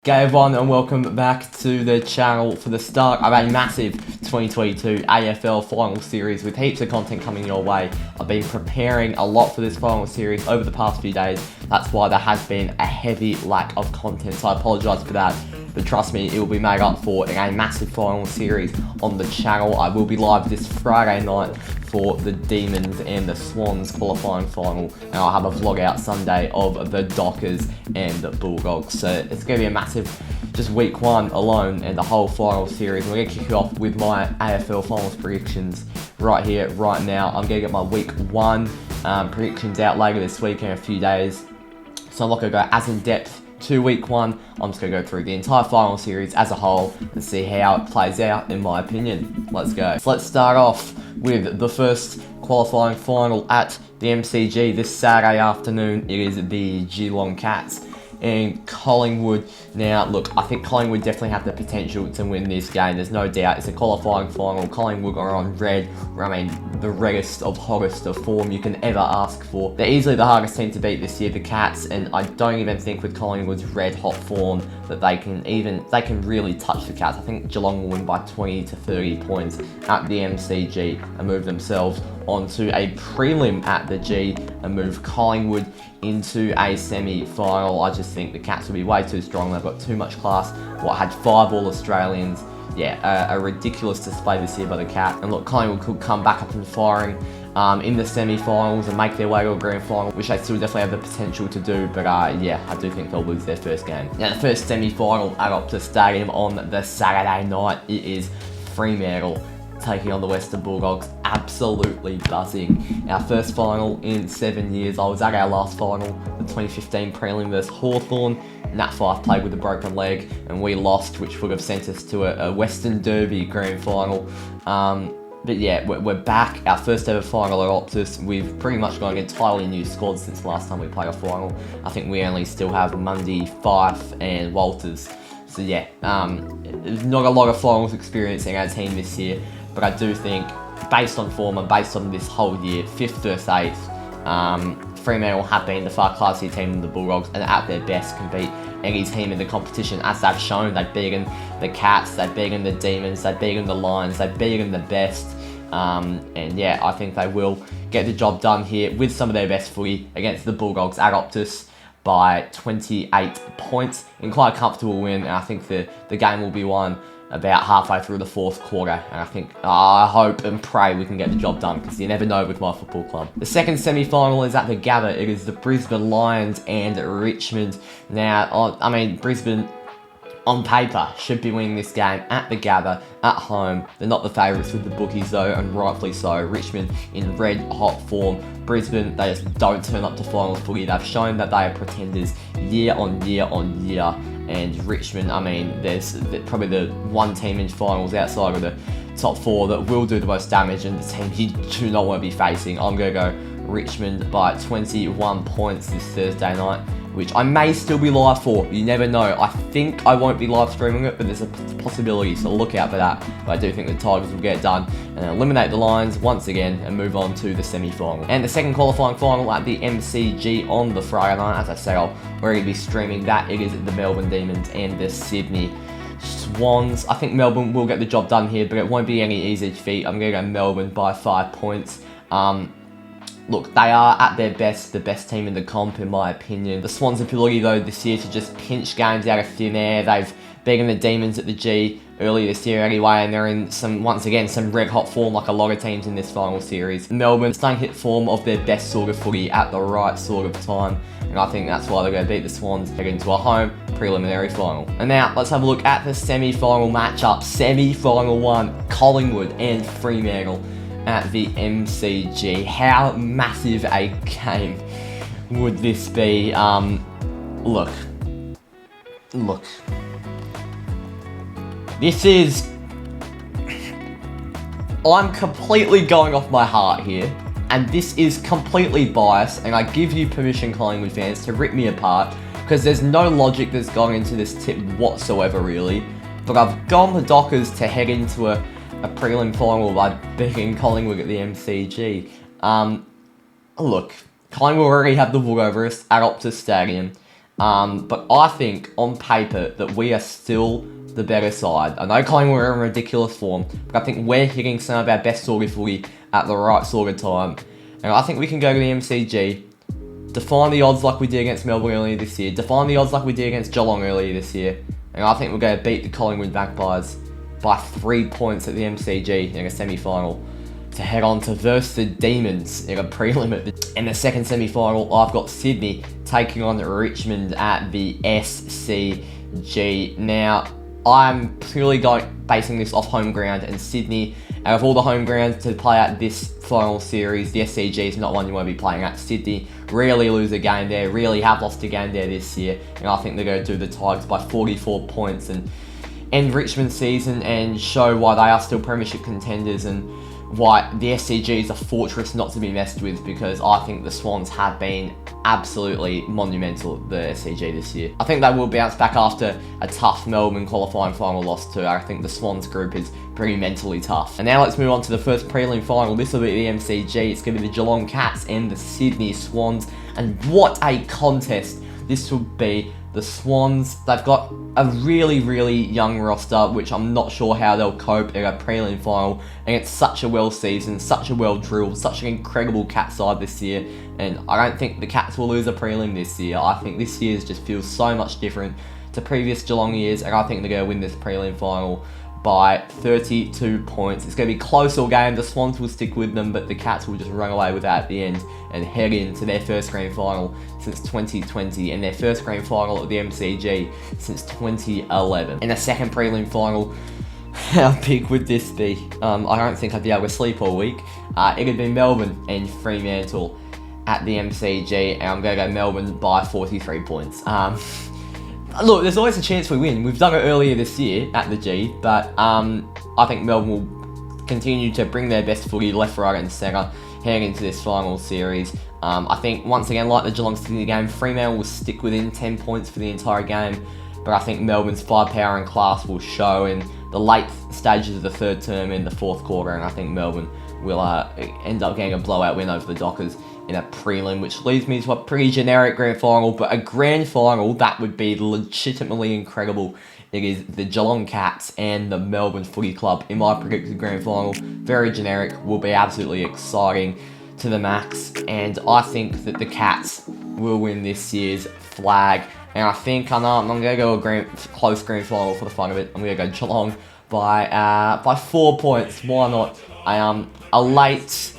G'day everyone and welcome back to the channel for the start of a massive 2022 AFL Final Series with heaps of content coming your way. I've been preparing a lot for this Final Series over the past few days. That's why there has been a heavy lack of content, so I apologise for that. But trust me, it will be made up for in a massive Final Series on the channel. I will be live this Friday night for the Demons and the Swans qualifying final, and I'll have a vlog out Sunday of the Dockers and the Bulldogs. So it's going to be a massive, just week one alone and the whole final series. We're going to kick it off with my AFL Finals predictions right here, right now. I'm going to get my week one predictions out later this week in a few days. So I'm not going to go as in depth to week one. I'm just going to go through the entire final series as a whole and see how it plays out in my opinion. Let's go. So let's start off with the first qualifying final at the MCG this Saturday afternoon. It is the Geelong Cats and Collingwood. Now, look, I think Collingwood definitely have the potential to win this game. There's no doubt. It's a qualifying final. Collingwood are on red. I mean, the reddest of hottest of form you can ever ask for. They're easily the hardest team to beat this year, the Cats, and I don't even think with Collingwood's red hot form that they can really touch the Cats. I think Geelong will win by 20 to 30 points at the MCG and move themselves onto a prelim at the G and move Collingwood into a semi-final. I just think the Cats will be way too strong. They've got too much class. Had 5 All-Australians. Yeah, a ridiculous display this year by the Cats. And look, Collingwood could come back up and firing in the semi-finals and make their way to a grand final, which they still definitely have the potential to do. But yeah, I do think they'll lose their first game. Now, the first semi-final at OPTUS Stadium on the Saturday night, it is Fremantle taking on the Western Bulldogs. Absolutely buzzing. Our first final in 7 years. I was at our last final, the 2015 prelim versus Hawthorn. Nat Fyfe played with a broken leg and we lost, which would have sent us to a Western Derby grand final. But yeah, we're back. Our first ever final at Optus. We've pretty much got an entirely new squad since the last time we played a final. I think we only still have Mundy, Fyfe and Walters. So yeah, there's not a lot of finals experience in our team this year. But I do think, based on form and based on this whole year, 5th versus 8th, Fremantle have been the far classier team than the Bulldogs and at their best can beat any team in the competition, as they've shown. They've beaten the Cats, they've beaten the Demons, they've beaten the Lions, they've beaten the best. And yeah, I think they will get the job done here with some of their best footy against the Bulldogs at Optus by 28 points in quite a comfortable win. And I think the game will be won about halfway through the 4th quarter, and I hope and pray we can get the job done, because you never know with my football club. The second semi-final is at the GABBA. It is the Brisbane Lions and Richmond. Now, I mean, Brisbane on paper should be winning this game at the GABBA at home. They're not the favourites with the bookies though, and rightfully so. Richmond in red hot form. Brisbane, they just don't turn up to finals footy. They've shown that they are pretenders year on year on year. And Richmond, I mean, there's probably the one team in finals outside of the top 4 that will do the most damage, and the team you do not want to be facing. I'm going to go Richmond by 21 points this Thursday night, which I may still be live for. You never know. I think I won't be live streaming it, but there's a possibility, so look out for that. But I do think the Tigers will get it done and eliminate the Lions once again and move on to the semi-final. And the second qualifying final at the MCG on the Friday night. As I said, I'll already be streaming that. It is the Melbourne Demons and the Sydney Swans. I think Melbourne will get the job done here, but it won't be any easy feat. I'm going to go Melbourne by 5 points. Look, they are at their best, the best team in the comp in my opinion. The Swans' ability though this year to just pinch games out of thin air. They've beaten the Demons at the G earlier this year anyway, and they're in once again some red hot form like a lot of teams in this final series. Melbourne starting to hit form of their best sort of footy at the right sort of time, and I think that's why they're going to beat the Swans, head into a home preliminary final. And now let's have a look at the semi-final matchup. Semi-final 1, Collingwood and Fremantle at the MCG. How massive a game would this be? Look. This is... I'm completely going off my heart here, and this is completely biased, and I give you permission, Collingwood fans, to rip me apart, because there's no logic that's gone into this tip whatsoever, really. But I've gone the Dockers to head into a prelim final by beating Collingwood at the MCG. Look, Collingwood already have the wood over us at Optus Stadium. But I think on paper that we are still the better side. I know Collingwood are in ridiculous form, but I think we're hitting some of our best sort of footy at the right sort of time. And I think we can go to the MCG, define the odds like we did against Melbourne earlier this year, define the odds like we did against Geelong earlier this year, and I think we're going to beat the Collingwood Magpies by 3 points at the MCG in a semi-final to head on to versus the Demons in a prelim. In the second semi-final, I've got Sydney taking on Richmond at the SCG. Now, I'm purely basing this off home ground, and Sydney, out of all the home grounds to play at this final series, the SCG is not one you want to be playing at. Sydney rarely lose a game there, really have lost a game there this year, and I think they're going to do the Tigers by 44 points and end Richmond's season and show why they are still premiership contenders and why the SCG is a fortress not to be messed with, because I think the Swans have been absolutely monumental at the SCG this year. I think they will bounce back after a tough Melbourne qualifying final loss too. I think the Swans group is pretty mentally tough. And now let's move on to the first prelim final. This will be the MCG. It's going to be the Geelong Cats and the Sydney Swans. And what a contest this will be. The Swans, they've got a really, really young roster, which I'm not sure how they'll cope in a prelim final against such a well-seasoned, such a well-drilled, such an incredible Cat side this year. And I don't think the Cats will lose a prelim this year. I think this year's just feels so much different to previous Geelong years, and I think they're going to win this prelim final by 32 points. It's going to be close all game. The Swans will stick with them, but the Cats will just run away with that at the end and head into their first grand final since 2020 and their first grand final at the MCG since 2011. In the second prelim final, how big would this be? I don't think I'd be able to sleep all week. It'd be Melbourne and Fremantle at the MCG, and I'm going to go Melbourne by 43 points. Look, there's always a chance we win. We've done it earlier this year at the G, but I think Melbourne will continue to bring their best footy left, right and centre heading into this final series. I think, once again, like the Geelong Sydney game, Fremantle will stick within 10 points for the entire game, but I think Melbourne's firepower and class will show in the late stages of the third term in the fourth quarter, and I think Melbourne will end up getting a blowout win over the Dockers in a prelim, which leads me to a pretty generic grand final, but a grand final that would be legitimately incredible. It is the Geelong Cats and the Melbourne Footy Club in my predicted grand final. Very generic, will be absolutely exciting to the max, and I think that the Cats will win this year's flag. And I think I'm going to go a close grand final for the fun of it. I'm going to go Geelong by 4 points. Why not? A late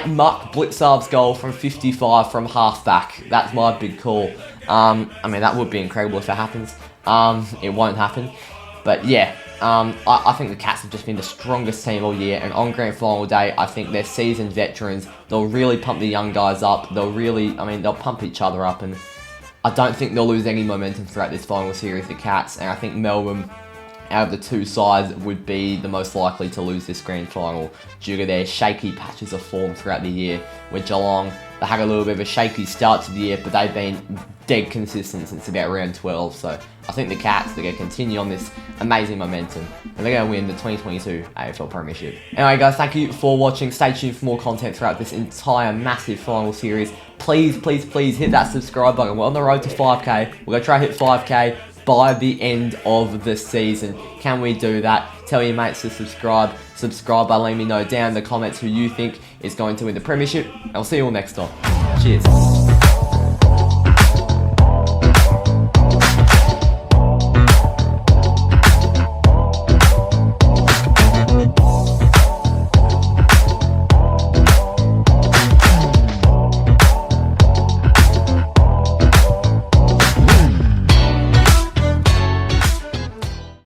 Mark Blitzarv's goal from 55 from halfback. That's my big call. I mean, that would be incredible if it happens. It won't happen. But yeah, I think the Cats have just been the strongest team all year. And on grand final day, I think they're seasoned veterans. They'll really pump the young guys up. They'll pump each other up. And I don't think they'll lose any momentum throughout this final series, the Cats. And I think Melbourne, out of the two sides, would be the most likely to lose this grand final due to their shaky patches of form throughout the year. With Geelong, they had a little bit of a shaky start to the year, but they've been dead consistent since about round 12. So I think the Cats, they're going to continue on this amazing momentum, and they're going to win the 2022 AFL Premiership. Anyway guys, thank you for watching. Stay tuned for more content throughout this entire massive final series. Please hit that subscribe button. We're on the road to 5k. We're going to try and hit 5k by the end of the season. Can we do that? Tell your mates to subscribe. Subscribe by letting me know down in the comments who you think is going to win the premiership. And I'll see you all next time. Cheers.